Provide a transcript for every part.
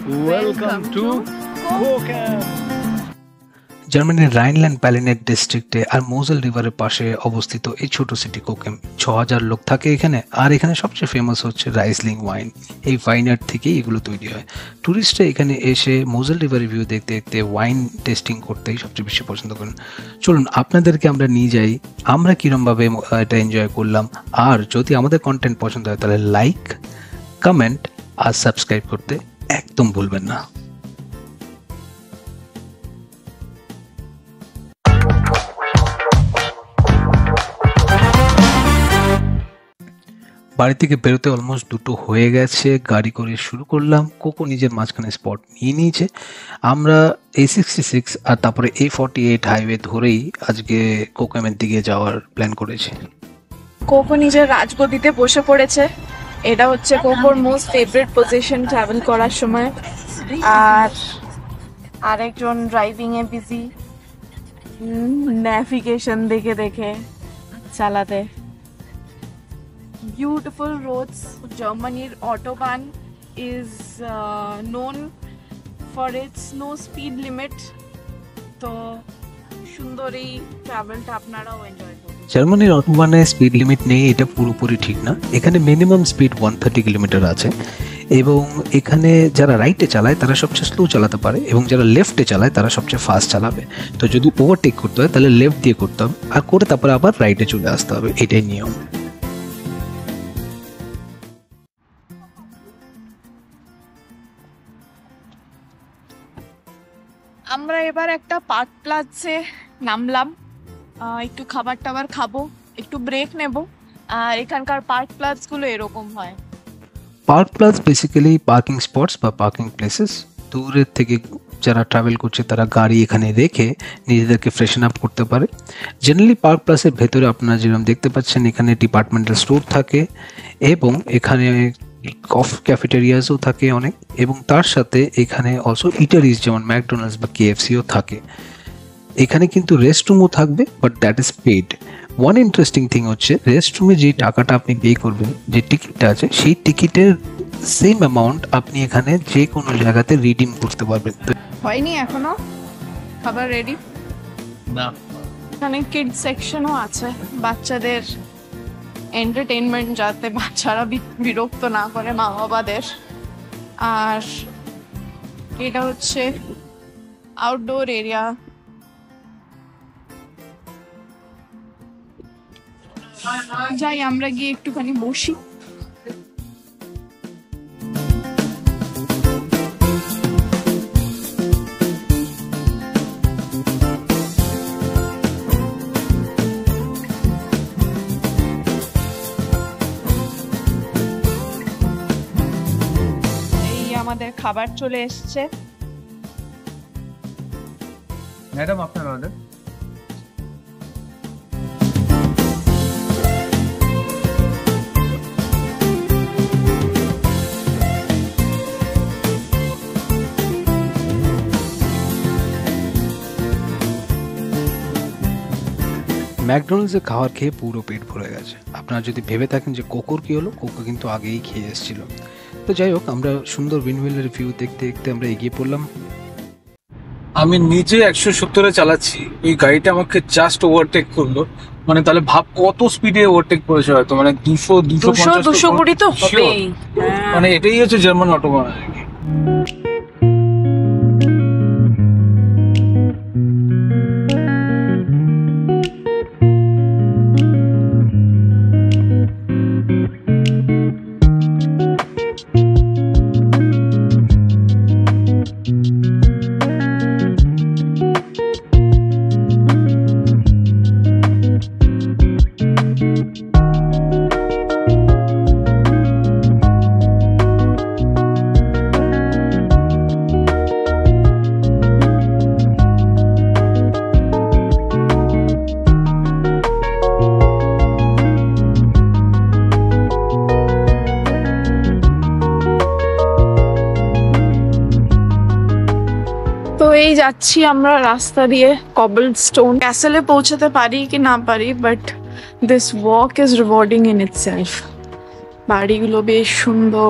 Welcome to Kokam. জার্মানির Rhineland প্যালিনেট ডিস্ট্রিক্টে আর মোজেল রিভারের পাশে অবস্থিত এই ছোট সিটি কোকেম। ৬,০০০ লোক থাকে এখানে। আর এখানে সবচেয়ে ফেমাস হচ্ছে রাইসলিং ওয়াইন। এই ভাইনার্ড থেকেই এগুলো তৈরি হয়। ট্যুরিস্টরা এখানে এসে মোজেল রিভারের ভিউ দেখতে দেখতে ওয়াইন টেস্টিং করতেই সবচেয়ে বেশি পছন্দ করেন। চলুন আপনাদেরকে আমরা নিয়ে যাই, আমরা কীরমভাবে এটা এনজয় করলাম। আর যদি আমাদের কন্টেন্ট পছন্দ হয় তাহলে লাইক, কমেন্ট আর সাবস্ক্রাইব করতে একদম ভুলবেন না। বাড়ি থেকে বেরোতে অলমোস্ট 2টো হয়ে গেছে। গাড়ি করে শুরু করলাম। কোকো নিজের মাঝখানে স্পট নিয়ে নিয়েছে। আমরা A66 আর তারপরে A48 হাইওয়ে ধরেই আজকে কোকামের দিকে যাওয়ার প্ল্যান করেছি। কোকো নিজের রাজগদিতে বসে পড়েছে। এটা হচ্ছে কোকোর মোস্ট ফেভারিট পজিশন ট্রাভেল করার সময়। আর আরেকজন ড্রাইভিং এ বিজি, ন্যাভিগেশন দেখে দেখে চালাতে। Beautiful roads. Germany's Autobahn is known for its no speed limit. তো সুন্দর এই ট্রাভেলটা আপনারাও এনজয় করুন। জার্মানির অটোবানে স্পিড লিমিট নেই, এটা পুরোপুরি ঠিক না। এখানে মিনিমাম স্পিড 130 কিলোমিটার আছে এবং এখানে যারা রাইটে চালায় তারা সবচেয়ে স্লো চালাতে পারে এবং যারা লেফটে চালায় তারা সবচেয়ে ফাস্ট চালাবে। তো যদি ওভারটেক করতে হয় তাহলে লেফট দিয়ে করতে হবে, আর করে তারপরে আবার রাইটে চলে আসতে হবে। এটাই নিয়ম। আমরা এবার একটা পার্ক প্লাজে নামলাম। একটু খাবার টাবার খাবো, একটু ব্রেক নেব। আর এখানকার পার্ক প্লাজগুলো এরকম হয়। পার্ক প্লাজ বেসিক্যালি পার্কিং স্পটস বা পার্কিং প্লেসেস। দূরের থেকে যারা ট্রাভেল করছে তারা গাড়ি এখানে রেখে নিজেদেরকে ফ্রেশন আপ করতে পারে। জেনারেলি পার্ক প্লাসের ভেতরে আপনারা যেরকম দেখতে পাচ্ছেন এখানে ডিপার্টমেন্টাল স্টোর থাকে এবং এখানে ক্যাফেটেরিয়াসও থাকে অনেক, এবং তার সাথে এখানে অলসো ইটারিজ যেমন ম্যাকডোনাল্ডস বা KFCও থাকে। এখানে কিন্তু রেস্টরুমও থাকবে, but that is paid. One interesting thing হচ্ছে রেস্টরুমে যে টাকাটা আপনি পে করবেন, যে টিকিটটা আছে, সেই টিকিটের সেম অ্যামাউন্ট আপনি এখানে যে কোনো জায়গাতে রিডিম করতে পারবেন। হয়নি এখনো খাবার রেডি না, এখানে কিডস সেকশনও আছে, বাচ্চাদের এন্টারটেইনমেন্ট, যাতে বাচ্চারা বিরক্ত না করে মা বাবাদের। আর এটা হচ্ছে আউটডোর এরিয়া। যাই আমরা গিয়ে একটুখানি বসি। আমাদের খাবার চলে এসছে। ম্যাডাম আপনার অর্ডার। ম্যাকডোনাল্ডসে খাবার খেয়ে পুরো পেট ভরে গেছে। আপনারা যদি ভেবে থাকেন যে কোকোর কী হলো, কোকো কিন্তু আগেই খেয়ে এসেছিল। তো যাই হোক, আমরা সুন্দর উইন্ডমিলের ভিউ দেখতে দেখতে আমরা এগিয়ে পড়লাম। আমি নিজে 170-এ চালাচ্ছি, ওই গাড়িটা আমাকে জাস্ট ওভারটেক করলো। মানে তাহলে ভাব কত স্পিডে ওভারটেক করেছে, হয়তো মানে 200-250 তো হবেই। মানে এটাই হচ্ছে জার্মান অটোবান। তো এই যাচ্ছি আমরা রাস্তা দিয়ে কবলস্টোন। ক্যাসেলে পৌঁছাতে পারি কি না পারি, but this walk is rewarding in itself. বাড়িগুলো বেশ সুন্দর।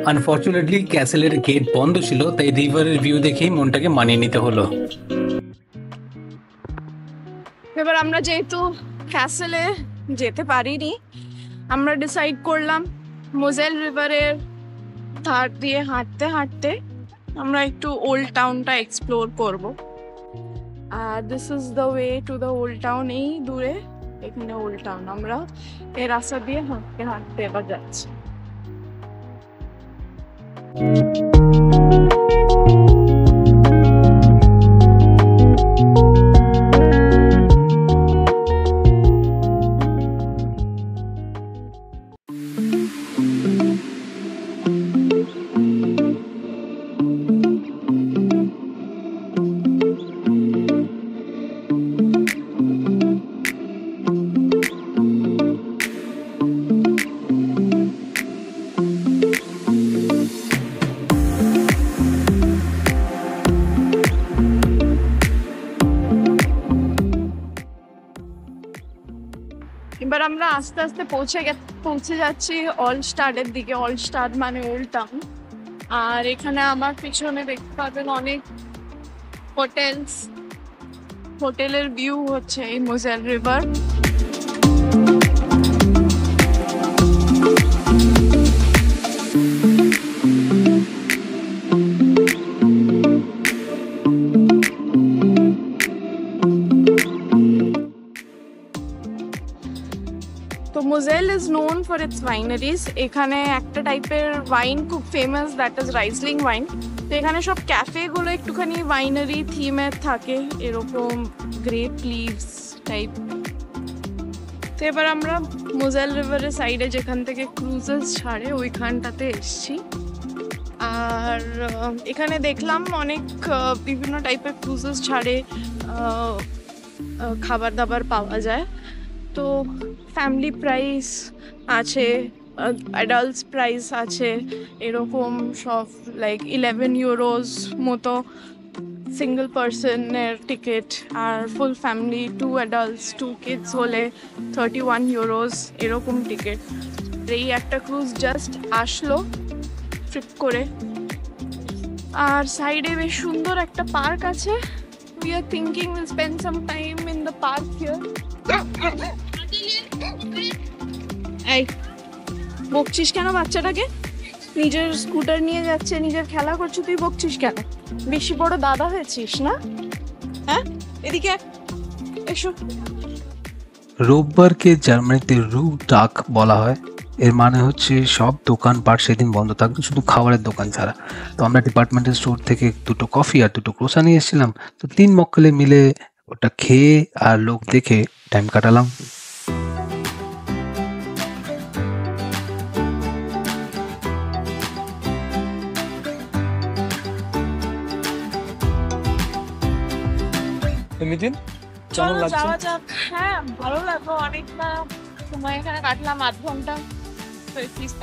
আনফর্চুনেটলি ক্যাসেলের গেট বন্ধ ছিল, তাই রিভারের ভিউ দেখেই মনটাকে মানিয়ে নিতে হলো। এবার আমরা যেহেতু ক্যাসেলে যেতে পারিনি, আমরা ডিসাইড করলাম মোজেল রিভারের ধার দিয়ে হাঁটতে হাঁটতে আমরা একটু ওল্ড টাউনটা এক্সপ্লোর করব। আর this is the way to the old town. এই দূরে এখানে ওল্ড টাউন, আমরা এই রাস্তা দিয়ে হাঁটতে হাঁটতে এবার যাচ্ছি। এবার আমরা আস্তে আস্তে পৌঁছে যাচ্ছি অলস্টারের দিকে। অলস্টার মানে ওল্ড টাউন। আর এখানে আমার পিছনে দেখতে পাবেন অনেক হোটেলের ভিউ হচ্ছে এই মোজেল river. Moselle is known for its wineries. এখানে একটা টাইপের ওয়াইন খুব ফেমাস, দ্যাট ইজ রাইসলিং ওয়াইন। তো এখানে সব ক্যাফে গুলো একটুখানি ওয়াইনারি থিমের থাকে, এরকম গ্রেপ লিভস টাইপ। তো এবার আমরা মোজেল রিভারের সাইডে যেখান থেকে ক্রুজেস ছাড়ে ওইখানটাতে এসছি। আর এখানে দেখলাম অনেক বিভিন্ন টাইপের ক্রুজেস ছাড়ে, খাবার দাবার পাওয়া যায়। তো ফ্যামিলি প্রাইস আছে, অ্যাডাল্টস প্রাইস আছে, এরকম সব লাইক 11 ইউরোস মতো সিঙ্গল পার্সনের টিকিট। আর ফুল ফ্যামিলি 2 অ্যাডাল্টস 2 কিডস হলে 31 ইউরোস এরকম টিকিট। এই একটা ক্রুজ জাস্ট আসলো ট্রিপ করে। আর সাইডে বেশ সুন্দর একটা পার্ক আছে। We are thinking we'll spend some time in the park here. এই বকছিস কেন বাচ্চাটাকে? নিজের স্কুটার নিয়ে যাচ্ছে, নিজের খেলা করছে, তুই বকছিস কেন? বেশি বড় দাদা হয়েছিস না? হ্যাঁ, এদিকে এসো। রোববারকে জার্মানিতে রু টাগ বলা হয়। এর মানে হচ্ছে সব দোকানপাট সেদিন বন্ধ থাকবে, শুধু খাবারের দোকান ছাড়া। তো আমরা ডিপার্টমেন্টাল স্টোর থেকে 2টো কফি আর 2টো ক্রোসা নিয়ে এসেছিলাম। তো 3 মক্কেলে মিলে ওটা খেয়ে আর লোক দেখে টাইম কাটালাম। নিতিন, কেমন লাগছে? যাওয়া যাক। হ্যাঁ, ভালো লাগলো। অনেকটা সময় এখানে কাটলাম, 8 ঘন্টা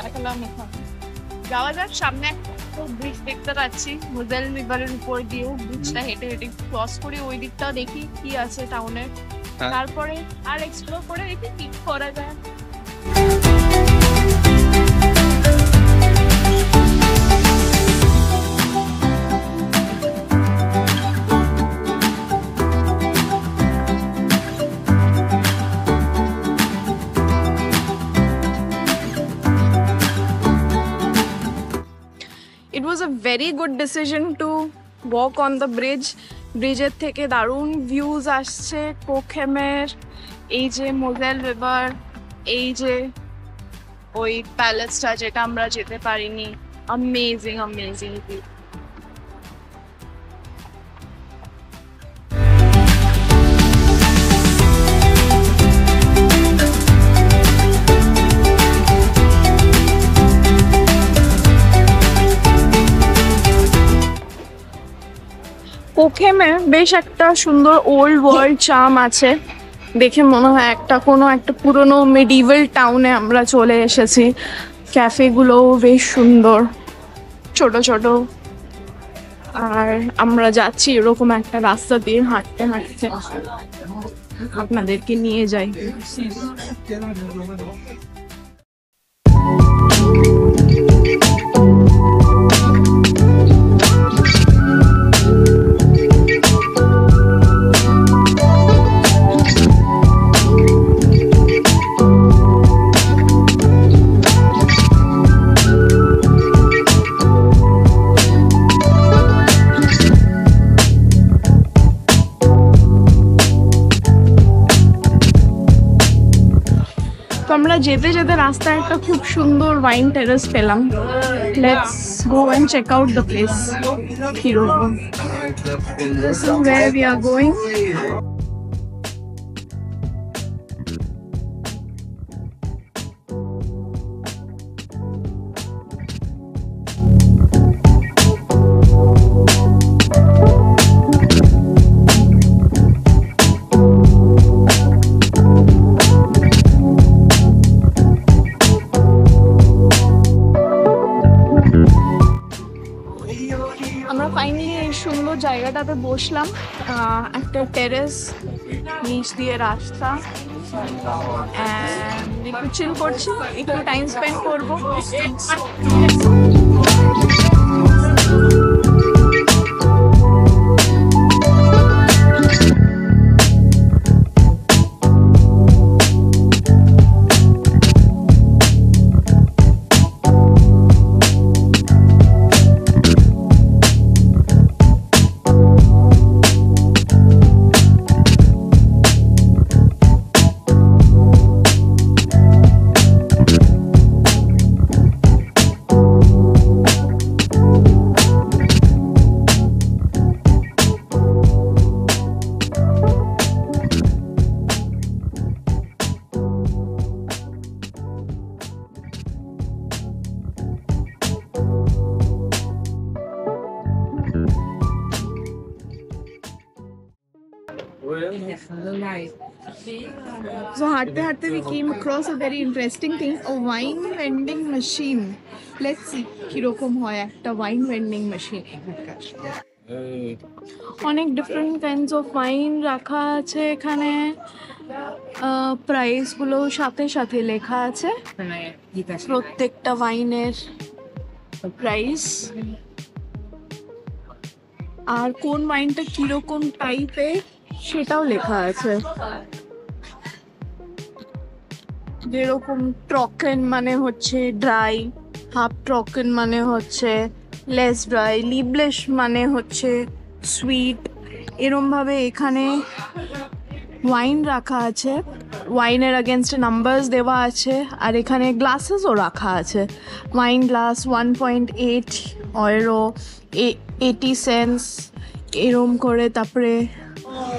কাটালাম এখানে। যাওয়া যাক। সামনে একটা ব্রিজ দেখতে পাচ্ছি, মোজেল রিভারের উপর দিয়ে ব্রিজটা হেঁটে হেঁটে ক্রস করে ওই দিকটাও দেখি কি আছে টাউনের। তারপরে আর এক্সপ্লোর করে দেখি কি করা যায়। It was a very good decision to walk on the bridge. ব্রিজের থেকে দারুণ ভিউজ আসছে কোখেমের, এই যে মোজেল রিভার, এই যে ওই প্যালেসটা যেটা আমরা যেতে পারিনি। Amazing amazing view. কোখেমে বেশ একটা সুন্দর ওল্ড ওয়ার্ল্ড চার্ম আছে। দেখে মনে হয় কোনো একটা পুরনো মেডিভেল টাউনে আমরা চলে এসেছি। ক্যাফেগুলোও বেশ সুন্দর, ছোট ছোট। আর আমরা যাচ্ছি এরকম একটা রাস্তা দিয়ে হাঁটতে হাঁটতে। আপনাদেরকে নিয়ে যাই। আমরা যেতে যেতে রাস্তায় একটা খুব সুন্দর ওয়াইন টেরেস পেলাম। Let's go and check out the place কিরকম। This is where we are going. আমরা ফাইনালি এই সুন্দর জায়গাটাতে বসলাম, একটা টেরেস, নিচ দিয়ে রাস্তা, একটু চিল করছি, একটু টাইম স্পেন্ড করবো। So হাঁটতে হাঁটতে we came across a very interesting thing, a wine vending machine. Let's see কিরকম হয় একটা wine vending machine। অনেক ডিফারেন্ট কাইন্ডস অফ ওয়াইন রাখা আছে এখানে, প্রাইস গুলো সাথে সাথে লেখা আছে, প্রত্যেকটা ওয়াইনের প্রাইস, আর কোন ওয়াইনটা কিরকম টাইপের সেটাও লেখা আছে। যেরকম ট্রকেন মানে হচ্ছে ড্রাই, হাফ ট্রকেন মানে হচ্ছে লেস ড্রাই, লিবলেশ মানে হচ্ছে সুইট, এরমভাবে এখানে ওয়াইন রাখা আছে, ওয়াইনের এগেনস্টে নাম্বারস দেওয়া আছে, আর এখানে গ্লাসেসও রাখা আছে। ওয়াইন গ্লাস 1.8 ইউরো, 80 সেন্টস এরম করে, তারপরে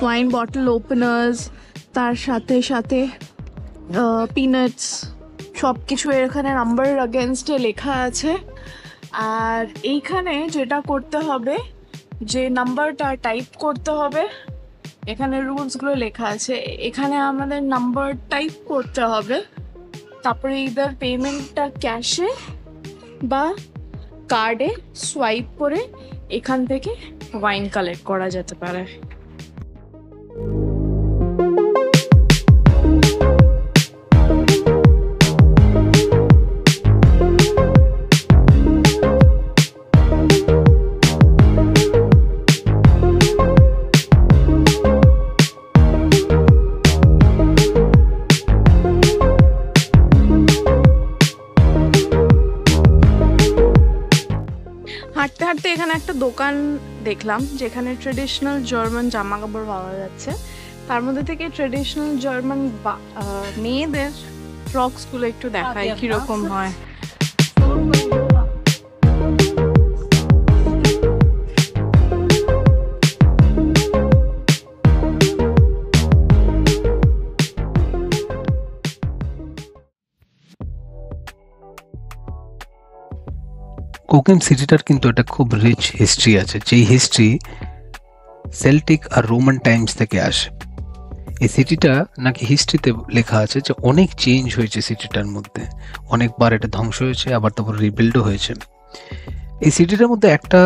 ওয়াইন বটল ওপেনার্স, তার সাথে সাথে পিনাটস, সব কিছু এখানে নাম্বারের এগেনস্টে লেখা আছে। আর এইখানে যেটা করতে হবে, যে নাম্বারটা টাইপ করতে হবে, এখানে রুলসগুলো লেখা আছে, এখানে আমাদের নাম্বার টাইপ করতে হবে, তারপরে ইদার পেমেন্টটা ক্যাশে বা কার্ডে সোয়াইপ করে এখান থেকে ওয়াইন কালেক্ট করা যেতে পারে। হাঁটতে হাঁটতে এখানে একটা দোকান দেখলাম যেখানে ট্রেডিশনাল জার্মান জামা কাপড় পাওয়া যাচ্ছে, তার মধ্যে থেকে ট্রেডিশনাল জার্মান মেয়েদের ফ্রকসগুলো একটু দেখাই কিরকম হয়। কোকেন সিটিটার কিন্তু একটা খুব রিচ হিস্ট্রি আছে, যেই হিস্ট্রি সেল্টিক আর রোমান টাইমস থেকে আসে। এই সিটিটা নাকি হিস্ট্রিতে লেখা আছে যে অনেক চেঞ্জ হয়েছে সিটিটার মধ্যে, অনেকবার এটা ধ্বংস হয়েছে, আবার তারপর রিবিল্ডও হয়েছে। এই সিটিটার মধ্যে একটা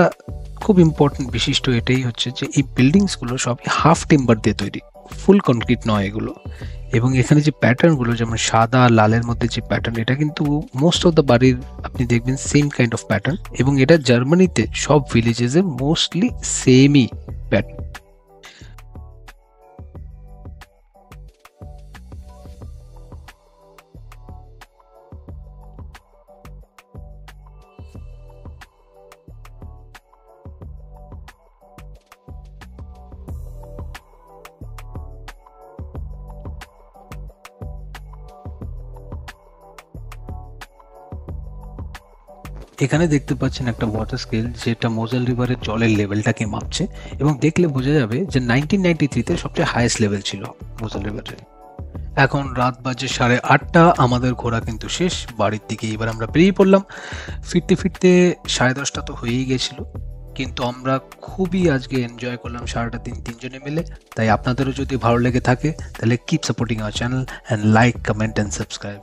খুব ইম্পর্টেন্ট বিশিষ্ট এটাই হচ্ছে যে এই বিল্ডিংসগুলো সবই হাফ টিম্বার দিয়ে তৈরি, ফুল কনক্রিট নয় এগুলো। এবং এখানে যে প্যাটার্নগুলো, যেমন সাদা লালের মধ্যে যে প্যাটার্ন, এটা কিন্তু মোস্ট অফ দ্য বাড়ির আপনি দেখবেন সেম কাইন্ড অফ প্যাটার্ন, এবং এটা জার্মানিতে সব ভিলেজেসে মোস্টলি সেমই প্যাটার্ন। এখানে দেখতে পাচ্ছেন একটা ওয়াটার স্কেল যেটা মোজাল রিভারের জলের লেভেলটাকে মাপছে এবং দেখলে বোঝা যাবে যে 1993-তে সবচেয়ে হাইয়েস্ট লেভেল ছিল মোজাল রিভারের। এখন রাত বাজে 8:30, আমাদের ঘোরা কিন্তু শেষ, বাড়ির দিকে এবার আমরা বেরিয়ে পড়লাম। ফিরতে ফিরতে 10:30 তো হয়েই গেছিল, কিন্তু আমরা খুবই আজকে এনজয় করলাম সারাটা দিন তিনজনে মিলে। তাই আপনাদেরও যদি ভালো লেগে থাকে তাহলে keep supporting our channel and like, comment and subscribe.